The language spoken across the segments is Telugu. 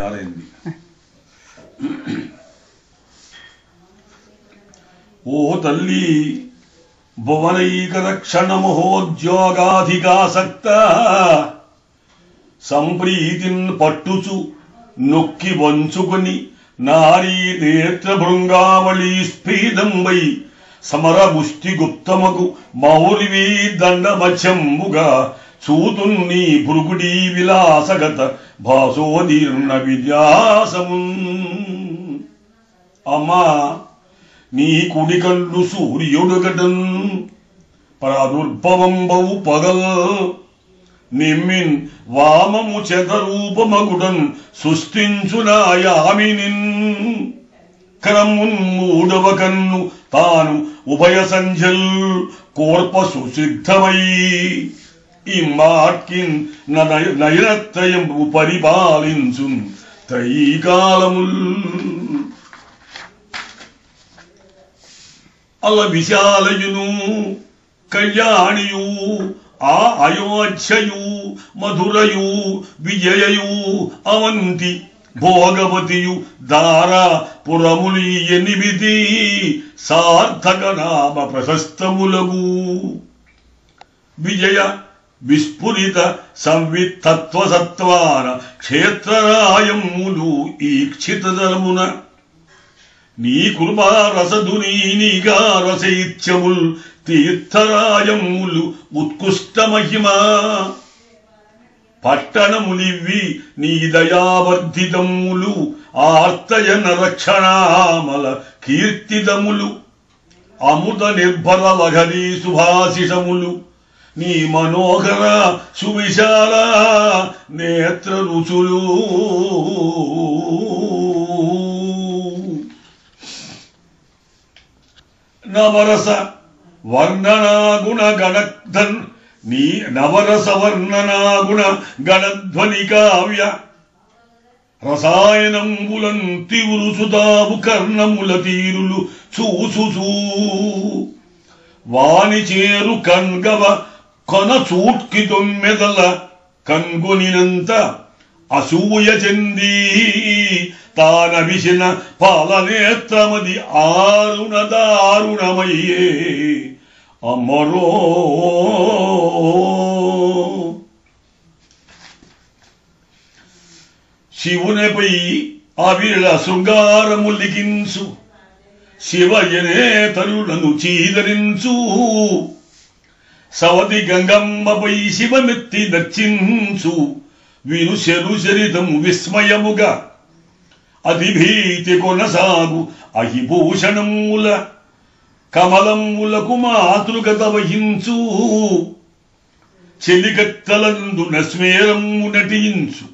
యారైంది. ఓ తల్లి భువనైక రక్షణ మహోద్యోగాధికాసక్త సంప్రీతిన్ పట్టుచు నొక్కి వంచుకొని నారీ నేత్ర భృంగావళి స్ఫీదంబై సమర ముష్టి గుప్తమగు మౌలివీ దండమధ్యముగా చూతున్ని భృగుడీ విలాసగత భాసోదీర్ణ విద్యాసము. అమ్మా నీ కుడి కళ్ళు సూర్యుడుగటన్ ప్రాదుర్భవంబౌ పగల్ నిమ్మిన్ వామము చెదరూపమగుడన్ సృష్టించునాయామినిన్ క్రమున్ మూడవ కన్ను తాను ఉభయ సంధ్యల్ కోర్ప సుసిద్ధమై ఇమ్మాట్కిన్ నయనత్రయంబు పరిపాలించున్ త్రైకాలముల్. అల విశాలయును కళ్యాణియు ఆ అయోధ్యయు మధురయు విజయయు అవంతి భోగవతియు దారా పురములి 8 సార్థక నామ ప్రశస్తములగు. విజయ విస్ఫురిత సంవిత్తత్వసత్వాన క్షేత్రరాయములు ఈక్షితరమున నీ కృపారసధునీ నీగారసైత్యముల్ తీర్థరాయములు ఉత్కృష్ట మహిమా పట్టణములివ్వి నీ దయావర్ధితములు ఆర్తయన రక్షణామల కీర్తితములు అమృత నిర్భర లహరీ సుభాషిషములు నీ మనోహర సువిశాల నేత్ర రుచులు. నవరస వర్ణనాగుణ గణధన్ నీ నవరస వర్ణనాగుణ గణధ్వని కావ్య రసాయనంబులం తివురుసుదావు కర్ణముల తీరులు చూసుచూ వాని చేరు కన్గవ కొన చూట్కి 9 కన్గొనినంత అసూయ చెంది తానవిసిన పాలనేత్రమది ఆరుణ దారుణమయ్యే అమరో. శివునిపై అవిరళ శృంగారము లిఖించు శివయనే తరులను చీదరించు సవతి గంగమ్మపై శివమెత్తి దర్శించు విను శరు చరితం విస్మయముగా అధిభీతి కొనసాగు అహిభూషణముల కమలములకు మాతృగత వహించు చెలికత్తలందు నస్మేరము నటించు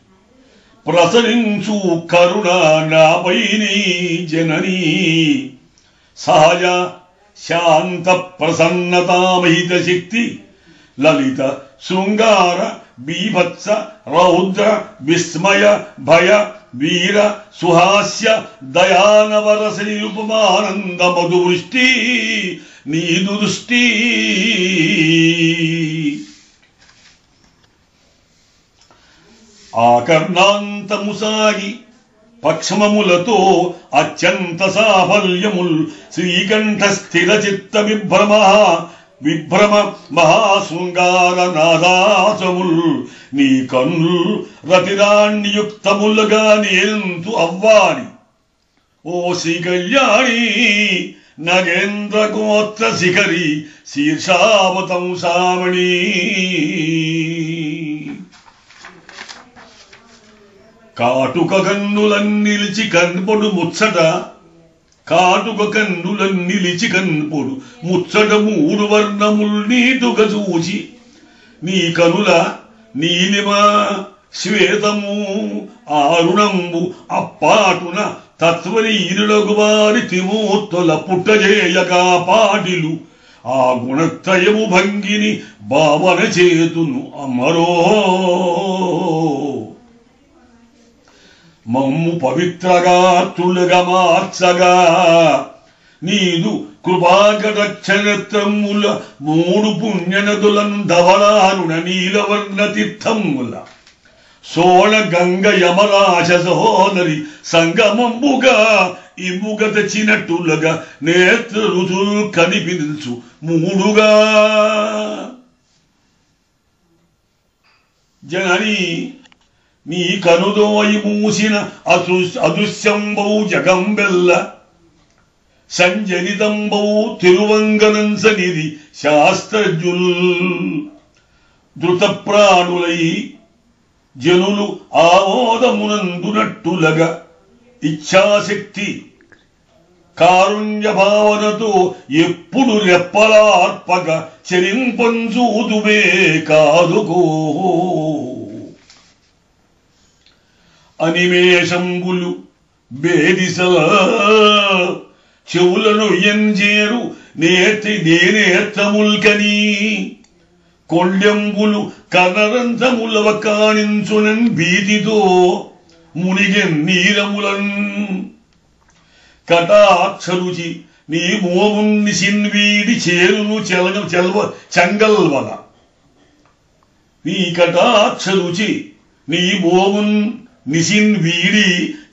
ప్రసరించు కరుణ నాపైని జననీ సహజ శాంత ప్రసన్నతామహిత శక్తి లలిత శృంగార బీభత్స రౌద్ర విస్మయ భయ వీర సుహాస్య దయానవరస నిరుపమానంద మధువృష్టి నీదు దృష్టి. ఆకర్ణాంతము సాగి పక్ష్మములతో అత్యంత సాఫల్యముల్ శ్రీకంఠ స్థిర చిత్త విభ్రమ మహాశృంగార నాదాసముల్ నీ కన్నుల్ రతిరాణ్యుక్తములుగా నేంతు అవ్వాని ఓ శ్రీ కళ్యాణి నగేంద్ర గోత్ర శిఖరి శీర్షావతంసామణి. కాటుక కన్నులన్నిలిచి కన్పొడు ముచ్చట కాటుక కన్నులన్నిలిచి కన్పొడు ముచ్చట 3 వర్ణముల్ నీటుగా చూచి నీ కనుల నీలిమ శ్వేతము ఆరుణంబు అప్పాటున తత్వనీరులకు వారి తిమోత్తల పుట్టజేయగా పాటిలు ఆ గుణత్రయము భంగిని భావన చేతును అమరో. మమ్ము పవిత్రగా తులుగా మార్చగా నీదు కృపాకటక్షణత్రముల 3 పుణ్యనదులను ధవళారుణ నీలవర్ణ తీర్థముల సోణ గంగ యమరాజ సహోదరి సంగమంబుగా ఇముగ తెచ్చినట్టులుగా నేత్ర రుచులు కనిపించు మూడుగా. జనని నీ కనుదోయి మూసిన అదృశ్యంబౌ జగంబెల్ల సంజనితంబౌ తిరువంగనంసనిది శాస్త్రజ్ఞుల్ ధృతప్రాణులై జనులు ఆమోదమునందునట్టులగా ఇచ్ఛాశక్తి కారుణ్య భావనతో ఎప్పుడు రెప్పలార్పగ చరింపంచూదువే కాదుకో. అనిమేషంబులు బేదిసల చెవులను ఎంజేరు నేనేత్రముల్కని కొండెంబులు కనరంధములవ కాణించునన్ భీతితో మునిగెన్ నీరములన్ కటాక్షరుచి నీ మోమున్ని సిన్వీడి చేరును చెంగల్వల. నీ కటాక్షరుచి నీ మోమున్ నిసిన్ వీడి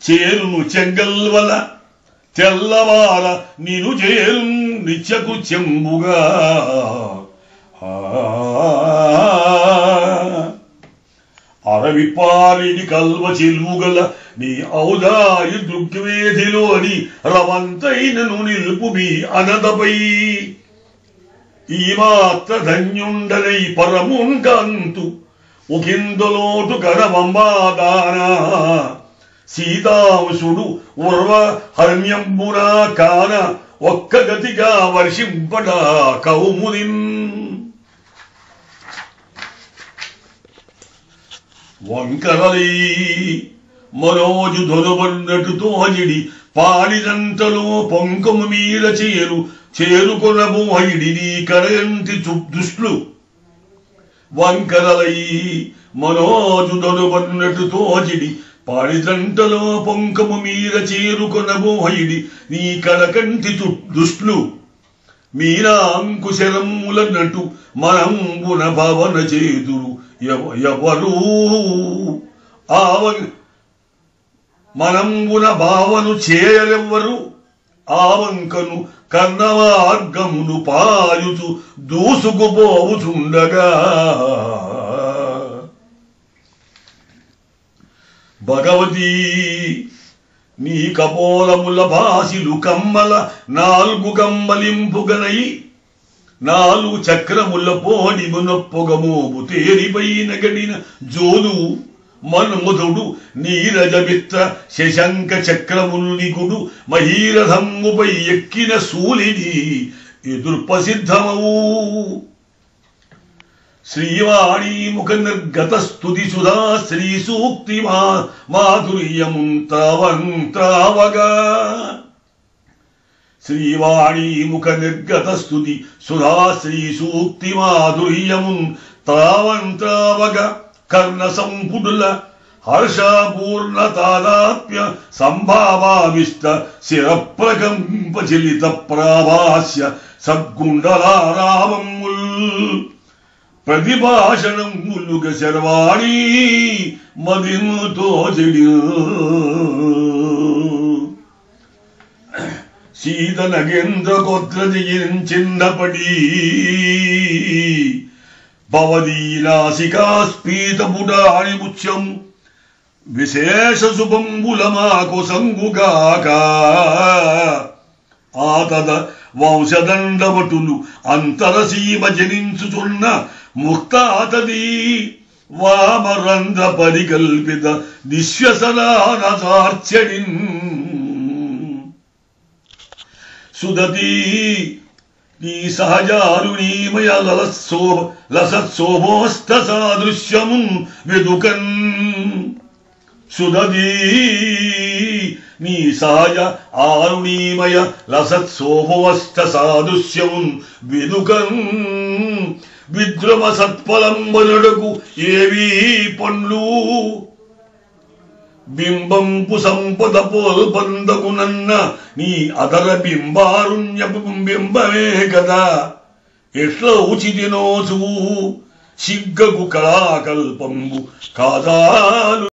చేరును చెంగల్వల తెల్లవార నిను చేరు నిత్యకు చెంబుగా. అరవిపారిని కల్వ చెల్వుగల నీ ఔదారి దృగ్వేదిలోని రవంతైనను నిల్పు మీ అనదపై ఈ మాత్ర ధన్యుండనై పరముంకంతు ఉకిందులోటు కరవంబాదాన సీతాంశుడు ఉర్వ హర్మ్యంబునా కాన ఒక్క గతిగా వర్షింపడా కౌముదిన్. వంకరలై మనోజు దొరబన్నట్టు తోజిడి పాడిదంతలో పొంకము మీద చేరుకొనబోయిడి నీ కరయంతి దుష్లు. వంకరలై మనోజు దొరబన్నట్టు తోజిడి పాడిదంటలో పొంకము మీద చేరుకొనబోయిడి నీ కడకంటి దుష్లు. మీనాంకుశరములన్నట్టు మనంబున భావన చేదురు ఎవరు మనంబున భావను చేయరెవ్వరు. ఆవంకను కర్ణమార్గమును పాయుచు దూసుకుపోవుచుండగా భగవతీ నీ కపోలముల భాసిలు కమ్మల 4 కమ్మలింపుగనై 4 చక్రముల పోడిమునొప్పొగమోబు తేరిపైన గడిన జోలు మన్మధుడు నీరజమిత్ర శశంక చక్రముల్నికుడు మహీరథమ్ముపై ఎక్కిన సూలిని ఎదుర్పసిద్ధమవు. శ్రీవాణీ ముఖ నిర్గత స్తుతి సుధా శ్రీ సూక్తి మాధుర్యముంతావంతావగా. శ్రీవాణీ ముఖ నిర్గత స్తుతి సుధా శ్రీ సూక్తి మాధుర్యముంతావంతావగా. కర్ణ సంపుడుల హర్షపూర్ణ తాదాత్మ్య సంభావావిష్ట శిరప్రకంపచలిత ప్రాభాస్య సద్గుండలారామముల్ ప్రతిభాషణములుగ శర్వాణీ మదిముతో చెడి. సీత నగేంద్ర గోత్ర జయించిన్నపడి భవదీనాసికా స్ఫీతపుటాని ముత్యం విశేష శుభంబులమాకు సంగుగాక. ఆతద వంశదండవటులు అంతరసీమ జనించుచున్న ముక్తాతది వామరంధ్ర పరికల్పిత నిశ్వసనాచార్చడిన్. సుదతి నీ సహజారుణీమయ లసత్శోభోస్థ సాదృశ్యము వెదుకన్. సుదతి నీ సహజ ఆరుణీమయ లసత్శోభోస్థ సాదృశ్యము వెదుకన్. విద్రుమ సత్ఫలంబనుడకు ఏవీ పండ్లు బింబంపు సంపద పోల్పందకునన్న నీ అదర బింబారుణ్యపు బింబమే కదా. ఎట్ల ఉచితినోచు సిగ్గగు కళాకల్పంబు కాదాలు